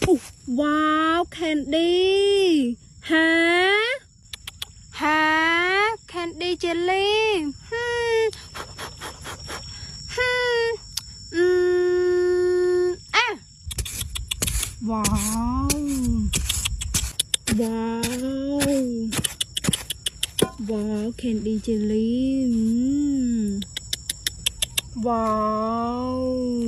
Wow, candy. Hả? Hả? Candy jelly. À. Wow. Wow. Wow, candy jelly. Wow.